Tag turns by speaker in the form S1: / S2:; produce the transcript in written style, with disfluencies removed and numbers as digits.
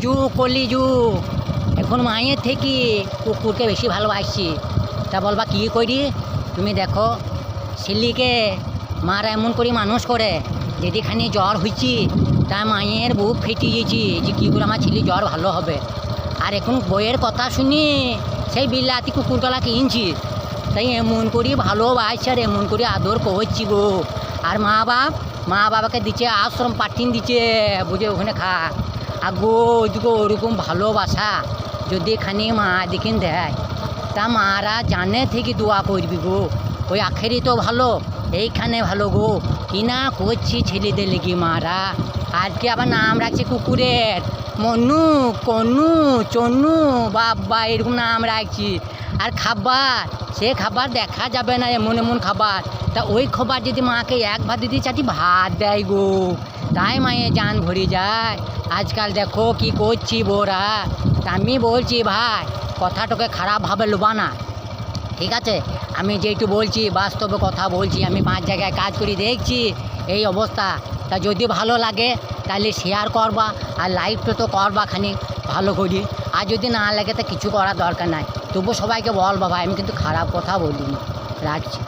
S1: যুগ কলিযুগ, এখন মায়ের থেকে কুকুরকে বেশি ভালোবাসছি। তা বলবা কী করি? তুমি দেখো ছেলেকে মারা এমন করে মানুষ করে, যেদিখানে জ্বর হয়েছি তা মায়ের বুক ফেটে গেছি যে কী করে আমার ছেলে জ্বর ভালো হবে। আর এখন বইয়ের কথা শুনি সেই বিলাতি কুকুরতলা কিনছি, তাই এমন করি ভালোবাসি আর এমন করে আদর করছি গো। আর মা বাবাকে দিচ্ছে আশ্রম পাঠিয়ে দিচ্ছে, বুঝে ওখানে খা। আর গো ওইদিকে ওরকম ভালোবাসা যদি এখানে মা দেখিন দেয় তা মারা জানে থেকে দোয়া করবি গো। ওই আখেরই তো ভালো, এইখানে ভালো গো। কিনা করছি ছেলেদের লেগে মারা। আজকে আবার নাম রাখছে কুকুরের, মনু, কনু, চনু, বাবা এরকম নাম রাখছি। আর খাবার, সে খাবার দেখা যাবে না, এমন এমন খাবার। তা ওই খাবার যদি মাকে এক ভাত দিতে চাচ্ছি ভাত দেয় গো, তাই মায়ের জান ভরে যায়। আজকাল দেখো কি করছি বোরা। তা আমি বলছি ভাই কথাটাকে খারাপভাবে লোবা না, ঠিক আছে? আমি যেটু বলছি বাস্তবে কথা বলছি, আমি 5 জায়গায় কাজ করে দেখছি এই অবস্থা। তা যদি ভালো লাগে তাহলে শেয়ার করবা, আর লাইকটা তো করবা খানিক ভালো করি। আর যদি না লাগে তা কিছু করার দরকার নাই, তবু সবাইকে বলবা ভাই আমি কিন্তু খারাপ কথা বলিনি। রাখছি।